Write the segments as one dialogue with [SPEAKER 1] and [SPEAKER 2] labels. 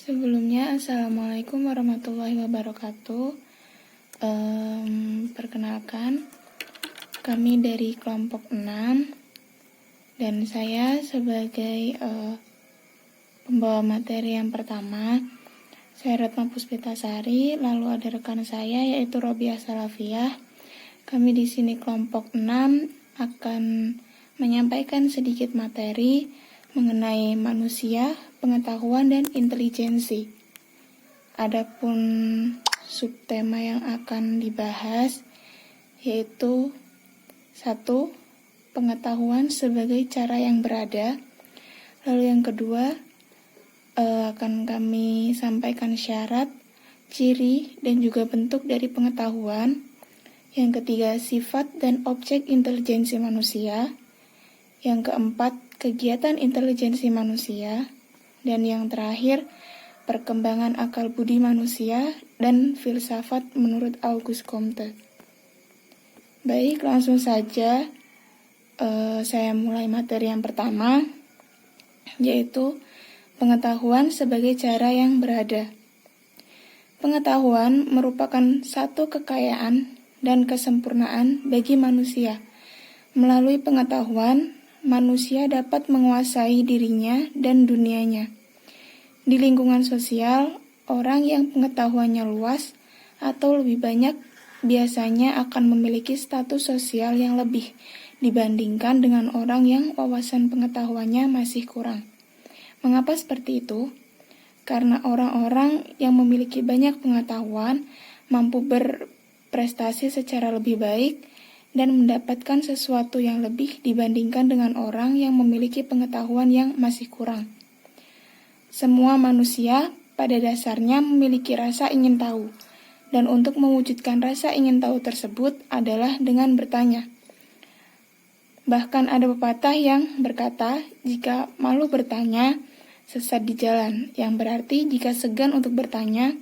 [SPEAKER 1] Sebelumnya, Assalamualaikum warahmatullahi wabarakatuh. Perkenalkan, kami dari kelompok 6 dan saya sebagai pembawa materi yang pertama. Saya Retno Puspitasari, lalu ada rekan saya yaitu Robiah Salafiyah. Kami di sini kelompok 6 akan menyampaikan sedikit materi mengenai manusia, pengetahuan, dan intelijensi. Adapun subtema yang akan dibahas yaitu 1. Pengetahuan sebagai cara yang berada. Lalu yang kedua, akan kami sampaikan syarat, ciri, dan juga bentuk dari pengetahuan. Yang ketiga, sifat dan objek intelijensi manusia. Yang keempat, kegiatan intelijensi manusia. Dan yang terakhir, perkembangan akal budi manusia dan filsafat menurut Auguste Comte. Baik, langsung saja saya mulai materi yang pertama, yaitu pengetahuan sebagai cara yang berada. Pengetahuan merupakan satu kekayaan dan kesempurnaan bagi manusia. Melalui pengetahuan, manusia dapat menguasai dirinya dan dunianya. Di lingkungan sosial, orang yang pengetahuannya luas atau lebih banyak biasanya akan memiliki status sosial yang lebih dibandingkan dengan orang yang wawasan pengetahuannya masih kurang. Mengapa seperti itu? Karena orang-orang yang memiliki banyak pengetahuan mampu berprestasi secara lebih baik dan mendapatkan sesuatu yang lebih dibandingkan dengan orang yang memiliki pengetahuan yang masih kurang. Semua manusia pada dasarnya memiliki rasa ingin tahu, dan untuk mewujudkan rasa ingin tahu tersebut adalah dengan bertanya. Bahkan ada pepatah yang berkata, jika malu bertanya, sesat di jalan, yang berarti jika segan untuk bertanya,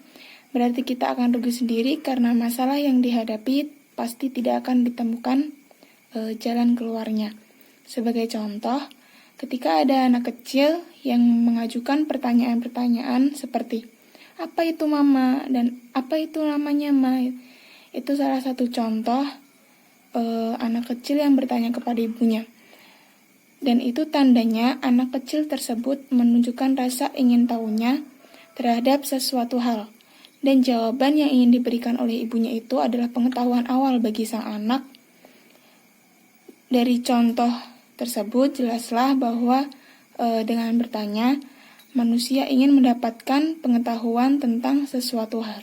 [SPEAKER 1] berarti kita akan rugi sendiri karena masalah yang dihadapi pasti tidak akan ditemukan jalan keluarnya. Sebagai contoh, ketika ada anak kecil yang mengajukan pertanyaan-pertanyaan seperti, apa itu mama? Dan apa itu namanya ma? Itu salah satu contoh anak kecil yang bertanya kepada ibunya. Dan itu tandanya anak kecil tersebut menunjukkan rasa ingin tahunya terhadap sesuatu hal. Dan jawaban yang ingin diberikan oleh ibunya itu adalah pengetahuan awal bagi sang anak. Dari contoh tersebut jelaslah bahwa dengan bertanya, manusia ingin mendapatkan pengetahuan tentang sesuatu hal.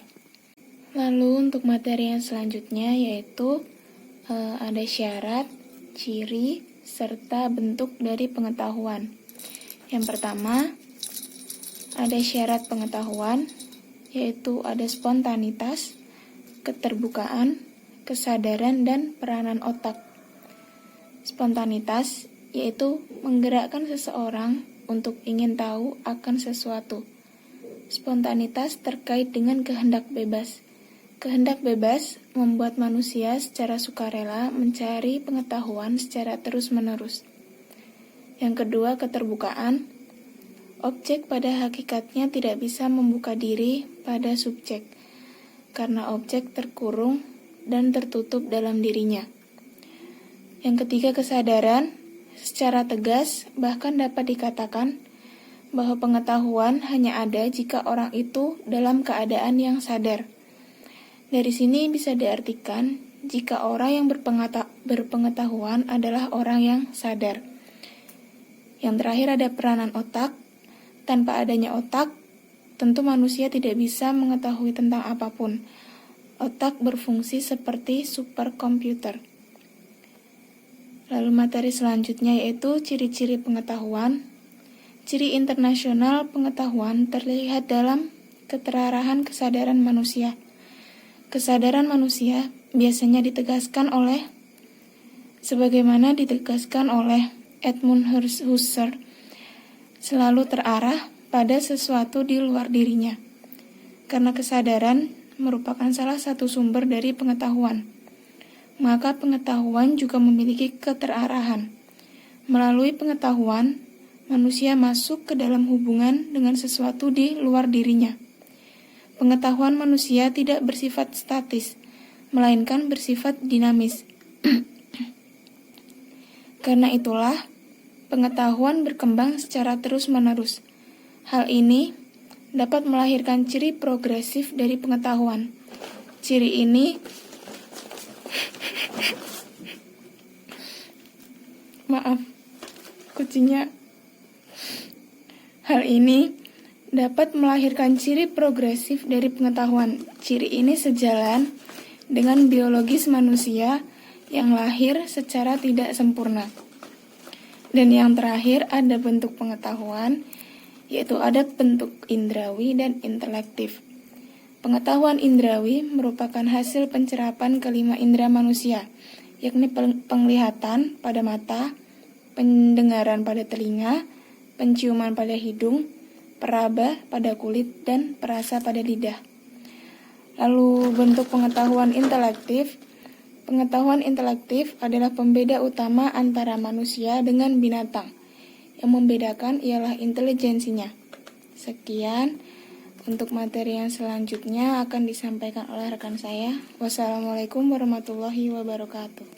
[SPEAKER 1] Lalu untuk materi yang selanjutnya yaitu ada syarat, ciri, serta bentuk dari pengetahuan. Yang pertama, ada syarat pengetahuan, yaitu ada spontanitas, keterbukaan, kesadaran, dan peranan otak. Spontanitas yaitu menggerakkan seseorang untuk ingin tahu akan sesuatu. Spontanitas terkait dengan kehendak bebas. Kehendak bebas membuat manusia secara sukarela mencari pengetahuan secara terus-menerus. Yang kedua, keterbukaan. Objek pada hakikatnya tidak bisa membuka diri pada subjek, karena objek terkurung dan tertutup dalam dirinya. Yang ketiga, kesadaran. Secara tegas, bahkan dapat dikatakan bahwa pengetahuan hanya ada jika orang itu dalam keadaan yang sadar. Dari sini bisa diartikan jika orang yang berpengetahuan adalah orang yang sadar. Yang terakhir ada peranan otak. Tanpa adanya otak, tentu manusia tidak bisa mengetahui tentang apapun. Otak berfungsi seperti superkomputer. Lalu materi selanjutnya yaitu ciri-ciri pengetahuan. Ciri internasional pengetahuan terlihat dalam keterarahan kesadaran manusia. Kesadaran manusia biasanya ditegaskan oleh, sebagaimana ditegaskan oleh Edmund Husserl, selalu terarah pada sesuatu di luar dirinya. Karena kesadaran merupakan salah satu sumber dari pengetahuan, maka pengetahuan juga memiliki keterarahan. Melalui pengetahuan, manusia masuk ke dalam hubungan dengan sesuatu di luar dirinya. Pengetahuan manusia tidak bersifat statis, melainkan bersifat dinamis. Karena itulah, pengetahuan berkembang secara terus-menerus. Hal ini dapat melahirkan ciri progresif dari pengetahuan. Ciri ini Maaf, kucingnya. Hal ini dapat melahirkan ciri progresif dari pengetahuan. Ciri ini sejalan dengan biologis manusia yang lahir secara tidak sempurna. Dan yang terakhir ada bentuk pengetahuan, yaitu ada bentuk indrawi dan intelektif. Pengetahuan indrawi merupakan hasil pencerapan kelima indera manusia, yakni penglihatan pada mata, pendengaran pada telinga, penciuman pada hidung, peraba pada kulit, dan perasa pada lidah. Lalu bentuk pengetahuan intelektif. Pengetahuan intelektif adalah pembeda utama antara manusia dengan binatang. Yang membedakan ialah intelijensinya. Sekian. Untuk materi yang selanjutnya akan disampaikan oleh rekan saya. Wassalamualaikum warahmatullahi wabarakatuh.